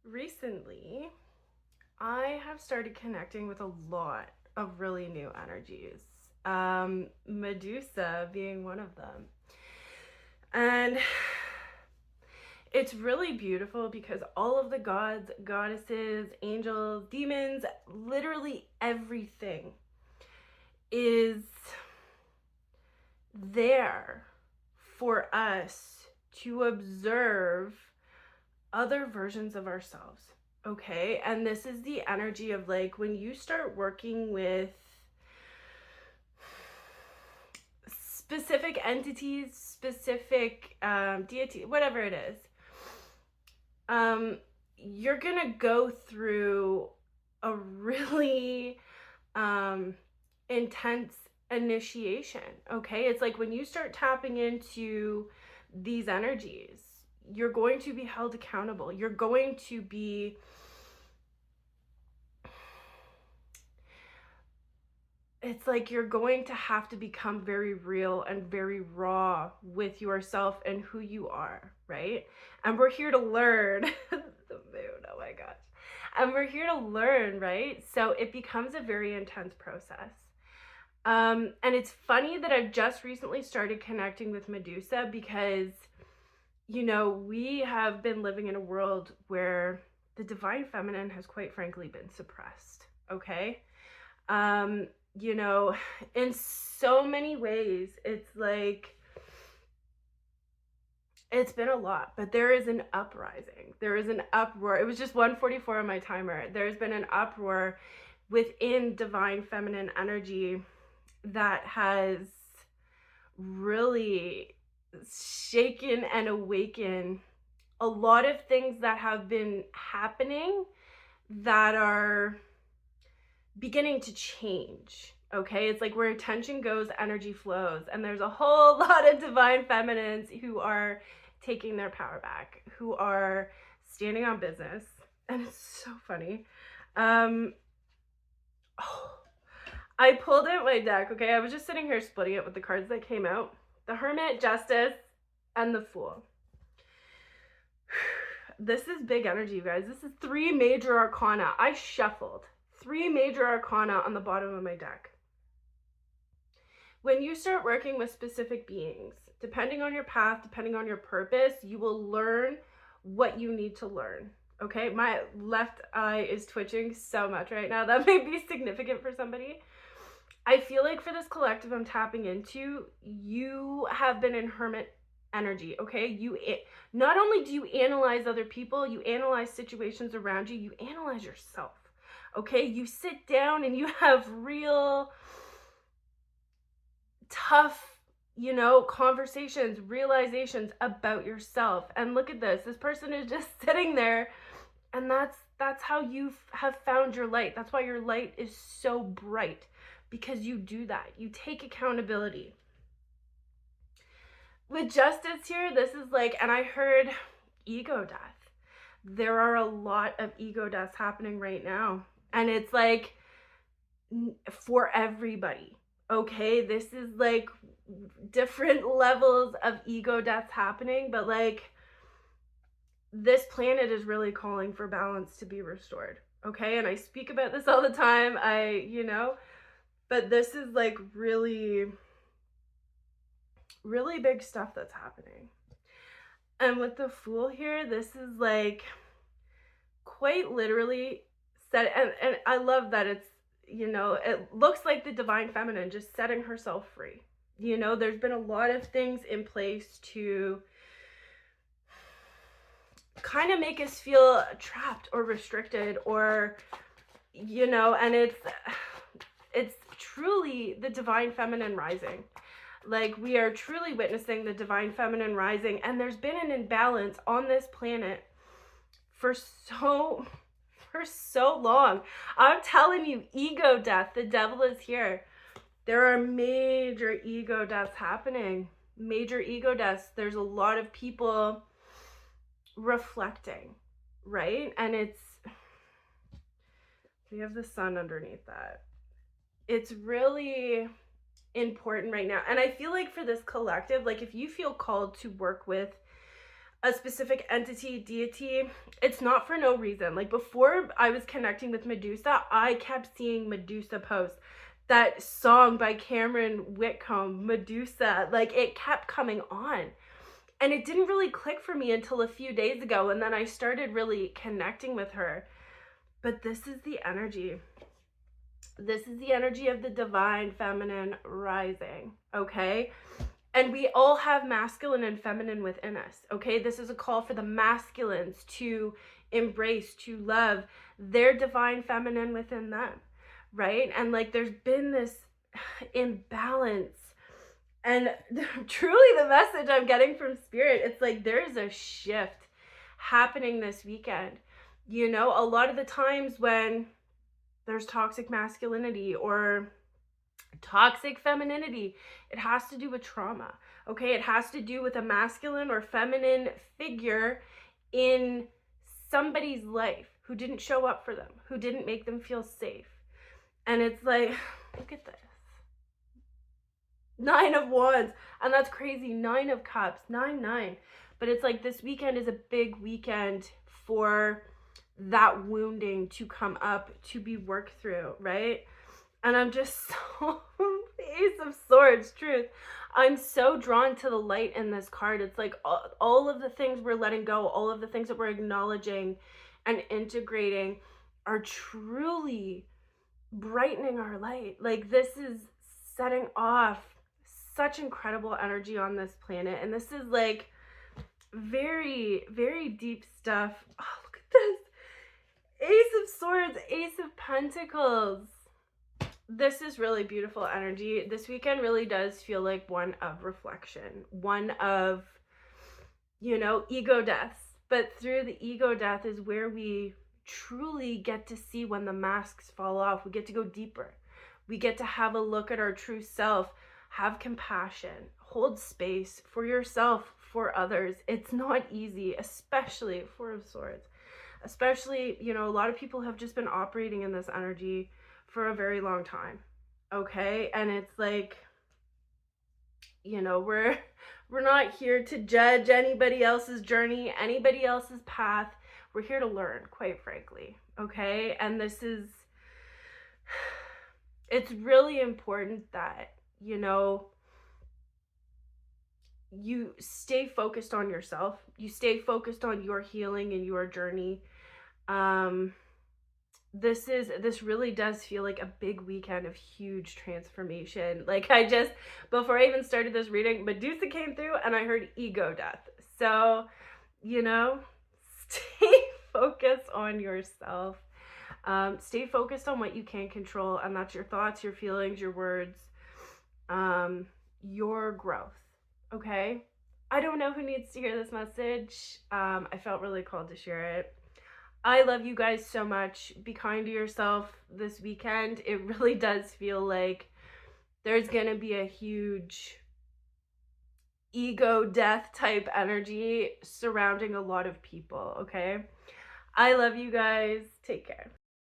Recently, I have started connecting with a lot of really new energies. Medusa being one of them. And it's really beautiful because all of the gods, goddesses, angels, demons, literally everything is there for us to observe other versions of ourselves. Okay. And this is the energy of like when you start working with specific entities, specific deity, whatever it is, you're gonna go through a really intense initiation. Okay. It's like when you start tapping into these energies, you're going to be held accountable. You're going to be it's like you're going to have to become very real and very raw with yourself and who you are, right? And we're here to learn. The moon, oh my gosh. And we're here to learn, right? So it becomes a very intense process. And it's funny that I've just recently started connecting with Medusa because, we have been living in a world where the divine feminine has quite frankly been suppressed, okay? Um, you know, in so many ways, it's like it's been a lot, but there is an uprising. There is an uproar. It was just 1:44 on my timer. There's been an uproar within divine feminine energy that has really shaken and awakened a lot of things that have been happening that are beginning to change. Okay, it's like where attention goes, energy flows, and there's a whole lot of divine feminines who are taking their power back, who are standing on business, and it's so funny. Oh, I pulled out my deck. Okay, I was just sitting here splitting it with the cards that came out: the Hermit, Justice, and the Fool. This is big energy, you guys. This is 3 major arcana. I shuffled 3 major arcana on the bottom of my deck. When you start working with specific beings, depending on your path, depending on your purpose, you will learn what you need to learn. Okay, my left eye is twitching so much right now. That may be significant for somebody. I feel like for this collective I'm tapping into, you have been in hermit energy. Okay, not only do you analyze other people, you analyze situations around you, you analyze yourself. Okay, you sit down and you have real tough, conversations, realizations about yourself. And look at this person is just sitting there, and that's how you have found your light. That's why your light is so bright, because you do that. You take accountability. With Justice here, this is like, and I heard ego death. There are a lot of ego deaths happening right now, and it's like for everybody. Okay, this is like different levels of ego deaths happening, but like this planet is really calling for balance to be restored. Okay, and I speak about this all the time. But this is like really, really big stuff that's happening. And with the Fool here, this is like quite literally set, and I love that it's, it looks like the divine feminine just setting herself free. There's been a lot of things in place to kind of make us feel trapped or restricted, or and it's truly the divine feminine rising. Like, we are truly witnessing the divine feminine rising, and there's been an imbalance on this planet for so long. I'm telling you, ego death, the devil is here. There are major ego deaths happening. Major ego deaths. There's a lot of people reflecting, right? And we have the sun underneath that. It's really important right now. And I feel like for this collective, like if you feel called to work with a specific entity, deity, it's not for no reason. Like before I was connecting with Medusa, I kept seeing Medusa posts. That song by Cameron Whitcomb, Medusa, like it kept coming on. And it didn't really click for me until a few days ago. And then I started really connecting with her. But this is the energy. This is the energy of the divine feminine rising, okay? And we all have masculine and feminine within us, okay? This is a call for the masculines to embrace, to love their divine feminine within them, right? And like there's been this imbalance. And truly the message I'm getting from spirit, it's like there's a shift happening this weekend. You know, a lot of the times when there's toxic masculinity or toxic femininity, it has to do with trauma, okay? It has to do with a masculine or feminine figure in somebody's life who didn't show up for them, who didn't make them feel safe. And it's like, look at this. 9 of Wands, and that's crazy. 9 of Cups, 9. But it's like this weekend is a big weekend for that wounding to come up, to be worked through, right? And I'm just so, Ace of Swords, truth. I'm so drawn to the light in this card. It's like all of the things we're letting go, all of the things that we're acknowledging and integrating are truly brightening our light. Like this is setting off such incredible energy on this planet. And this is like very, very deep stuff. Oh, look at this. Ace of Swords, Ace of Pentacles. This is really beautiful energy. This weekend really does feel like one of reflection, one of, you know, ego deaths. But through the ego death is where we truly get to see when the masks fall off. We get to go deeper. We get to have a look at our true self, have compassion, hold space for yourself, for others. It's not easy, especially 4 of Swords. Especially, you know, a lot of people have just been operating in this energy for a very long time, okay? And it's like, you know, we're not here to judge anybody else's journey, anybody else's path. We're here to learn, quite frankly, okay? And this is, it's really important that, you know, you stay focused on yourself. You stay focused on your healing and your journey. This really does feel like a big weekend of huge transformation. Like before I even started this reading, Medusa came through and I heard ego death. So, you know, stay focused on yourself. Stay focused on what you can control, and that's your thoughts, your feelings, your words, your growth, okay? I don't know who needs to hear this message. I felt really called to share it. I love you guys so much. Be kind to yourself this weekend. It really does feel like there's gonna be a huge ego death type energy surrounding a lot of people, okay? I love you guys. Take care.